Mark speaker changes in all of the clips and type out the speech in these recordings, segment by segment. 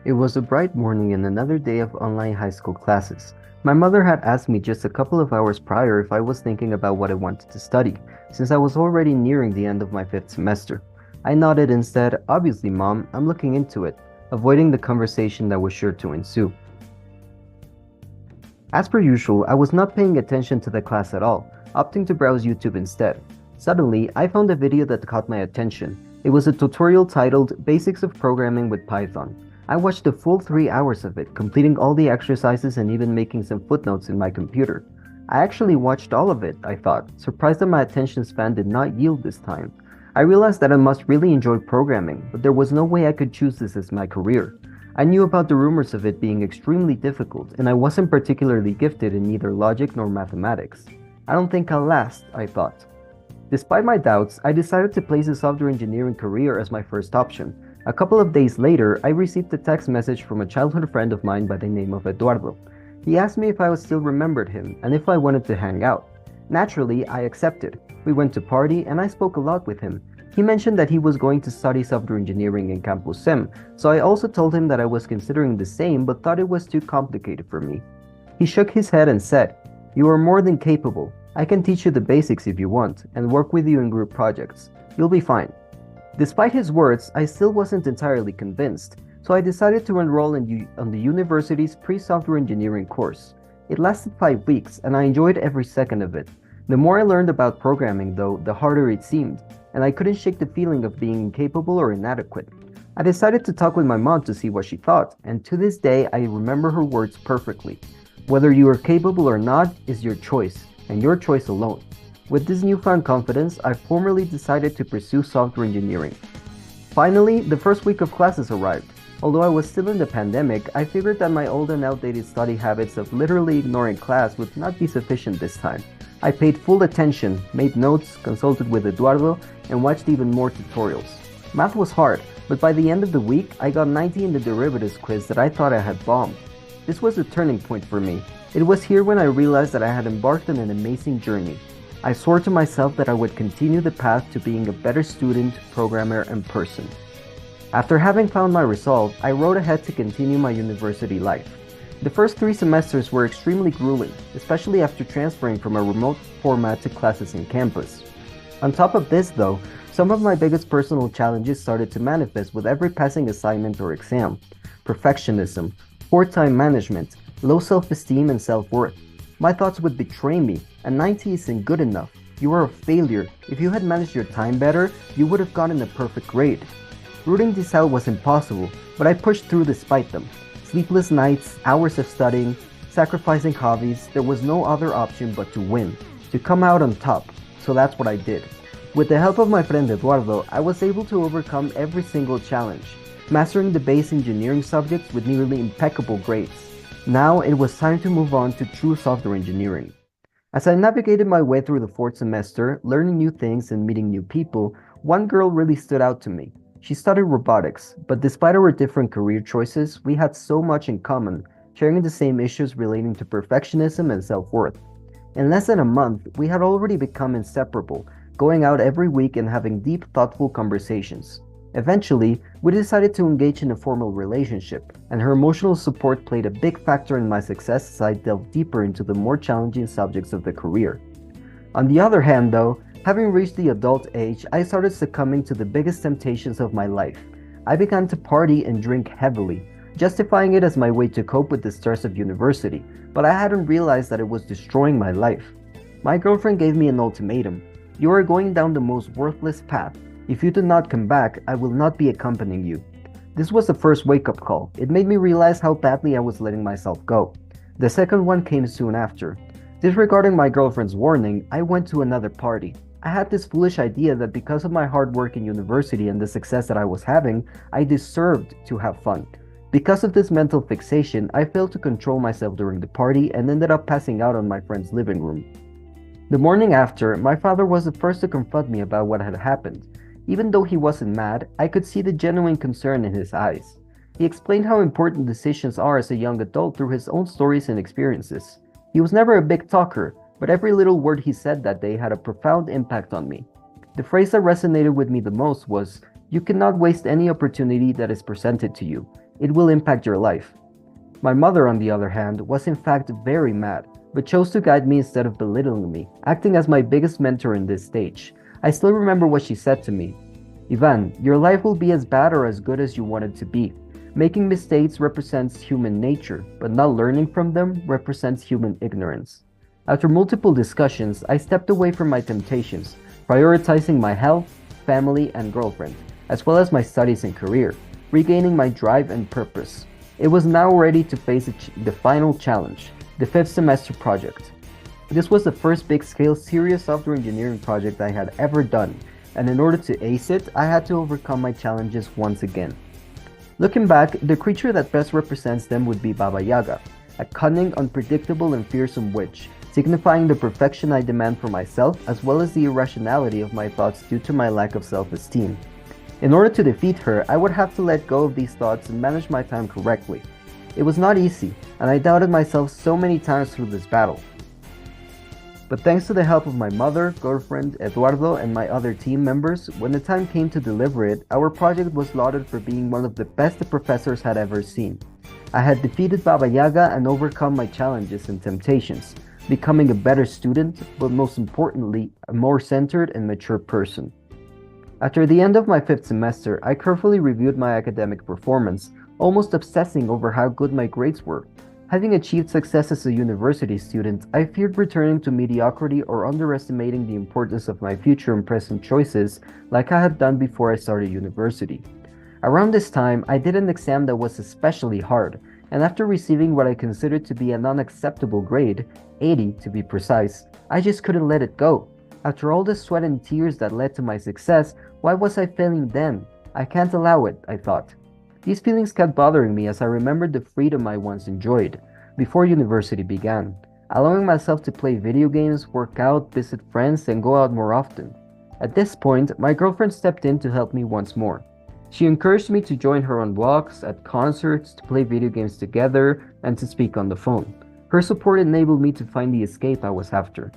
Speaker 1: It was a bright morning and another day of online high school classes. My mother had asked me just a couple of hours prior if I was thinking about what I wanted to study, since I was already nearing the end of my fifth semester. I nodded and said, "Obviously, Mom, I'm looking into it," avoiding the conversation that was sure to ensue. As per usual, I was not paying attention to the class at all, opting to browse YouTube instead. Suddenly, I found a video that caught my attention. It was a tutorial titled Basics of Programming with Python. I watched the full 3 hours of it, completing all the exercises and even making some footnotes in my computer. I actually watched all of it, I thought, surprised that my attention span did not yield this time. I realized that I must really enjoy programming, but there was no way I could choose this as my career. I knew about the rumors of it being extremely difficult, and I wasn't particularly gifted in either logic nor mathematics. I don't think I'll last, I thought. Despite my doubts, I decided to place a software engineering career as my first option. A couple of days later, I received a text message from a childhood friend of mine by the name of Eduardo. He asked me if I still remembered him and if I wanted to hang out. Naturally, I accepted. We went to party and I spoke a lot with him. He mentioned that he was going to study software engineering in Campus SEM, so I also told him that I was considering the same but thought it was too complicated for me. He shook his head and said, "You are more than capable. I can teach you the basics if you want, and work with you in group projects. You'll be fine." Despite his words, I still wasn't entirely convinced, so I decided to enroll on the university's pre-software engineering course. It lasted 5 weeks, and I enjoyed every second of it. The more I learned about programming, though, the harder it seemed, and I couldn't shake the feeling of being incapable or inadequate. I decided to talk with my mom to see what she thought, and to this day I remember her words perfectly. "Whether you are capable or not is your choice, and your choice alone." With this newfound confidence, I formally decided to pursue software engineering. Finally, the first week of classes arrived. Although I was still in the pandemic, I figured that my old and outdated study habits of literally ignoring class would not be sufficient this time. I paid full attention, made notes, consulted with Eduardo, and watched even more tutorials. Math was hard, but by the end of the week, I got 90 in the derivatives quiz that I thought I had bombed. This was a turning point for me. It was here when I realized that I had embarked on an amazing journey. I swore to myself that I would continue the path to being a better student, programmer, and person. After having found my resolve, I rode ahead to continue my university life. The first 3 semesters were extremely grueling, especially after transferring from a remote format to classes in campus. On top of this, though, some of my biggest personal challenges started to manifest with every passing assignment or exam. Perfectionism, poor time management, low self-esteem and self-worth. My thoughts would betray me. A 90 isn't good enough. You are a failure. If you had managed your time better, you would have gotten a perfect grade. Rooting this out was impossible, but I pushed through despite them. Sleepless nights, hours of studying, sacrificing hobbies, there was no other option but to win, to come out on top, so that's what I did. With the help of my friend Eduardo, I was able to overcome every single challenge, mastering the base engineering subjects with nearly impeccable grades. Now it was time to move on to true software engineering. As I navigated my way through the 4th semester, learning new things and meeting new people, one girl really stood out to me. She studied robotics, but despite our different career choices, we had so much in common, sharing the same issues relating to perfectionism and self-worth. In less than a month, we had already become inseparable, going out every week and having deep, thoughtful conversations. Eventually, we decided to engage in a formal relationship, and her emotional support played a big factor in my success as I delved deeper into the more challenging subjects of the career. On the other hand, though, having reached the adult age, I started succumbing to the biggest temptations of my life. I began to party and drink heavily, justifying it as my way to cope with the stress of university, but I hadn't realized that it was destroying my life. My girlfriend gave me an ultimatum. "You are going down the most worthless path. If you do not come back, I will not be accompanying you." This was the first wake-up call. It made me realize how badly I was letting myself go. The second one came soon after. Disregarding my girlfriend's warning, I went to another party. I had this foolish idea that because of my hard work in university and the success that I was having, I deserved to have fun. Because of this mental fixation, I failed to control myself during the party and ended up passing out on my friend's living room. The morning after, my father was the first to confront me about what had happened. Even though he wasn't mad, I could see the genuine concern in his eyes. He explained how important decisions are as a young adult through his own stories and experiences. He was never a big talker, but every little word he said that day had a profound impact on me. The phrase that resonated with me the most was, "You cannot waste any opportunity that is presented to you. It will impact your life. My mother, on the other hand, was in fact very mad, but chose to guide me instead of belittling me, acting as my biggest mentor in this stage. I still remember what she said to me. Ivan, your life will be as bad or as good as you want it to be. Making mistakes represents human nature, but not learning from them represents human ignorance. After multiple discussions, I stepped away from my temptations, prioritizing my health, family, and girlfriend, as well as my studies and career, regaining my drive and purpose. It was now ready to face the final challenge, the 5th semester project. This was the first big-scale serious software engineering project I had ever done, and in order to ace it, I had to overcome my challenges once again. Looking back, the creature that best represents them would be Baba Yaga, a cunning, unpredictable, and fearsome witch, signifying the perfection I demand for myself as well as the irrationality of my thoughts due to my lack of self-esteem. In order to defeat her, I would have to let go of these thoughts and manage my time correctly. It was not easy, and I doubted myself so many times through this battle. But thanks to the help of my mother, girlfriend, Eduardo, and my other team members, when the time came to deliver it, our project was lauded for being one of the best the professors had ever seen. I had defeated Baba Yaga and overcome my challenges and temptations, becoming a better student, but most importantly, a more centered and mature person. After the end of my 5th semester, I carefully reviewed my academic performance, almost obsessing over how good my grades were. Having achieved success as a university student, I feared returning to mediocrity or underestimating the importance of my future and present choices like I had done before I started university. Around this time, I did an exam that was especially hard, and after receiving what I considered to be an unacceptable grade, 80 to be precise, I just couldn't let it go. After all the sweat and tears that led to my success, why was I failing then? I can't allow it, I thought. These feelings kept bothering me as I remembered the freedom I once enjoyed, before university began, allowing myself to play video games, work out, visit friends, and go out more often. At this point, my girlfriend stepped in to help me once more. She encouraged me to join her on walks, at concerts, to play video games together, and to speak on the phone. Her support enabled me to find the escape I was after.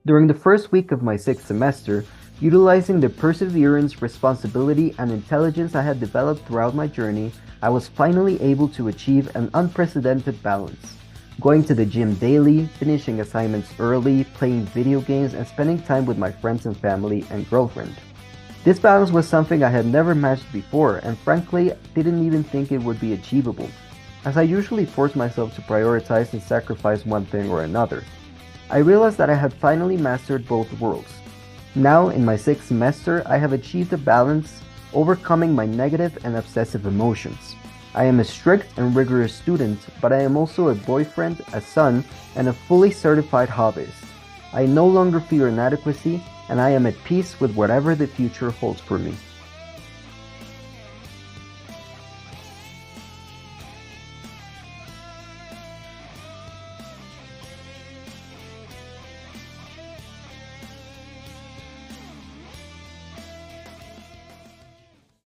Speaker 1: During the first week of my 6th semester, utilizing the perseverance, responsibility, and intelligence I had developed throughout my journey, I was finally able to achieve an unprecedented balance. Going to the gym daily, finishing assignments early, playing video games, and spending time with my friends and family and girlfriend. This balance was something I had never matched before, and frankly, didn't even think it would be achievable, as I usually force myself to prioritize and sacrifice one thing or another. I realized that I had finally mastered both worlds. Now, in my 6th semester, I have achieved a balance, overcoming my negative and obsessive emotions. I am a strict and rigorous student, but I am also a boyfriend, a son, and a fully certified hobbyist. I no longer fear inadequacy, and I am at peace with whatever the future holds for me.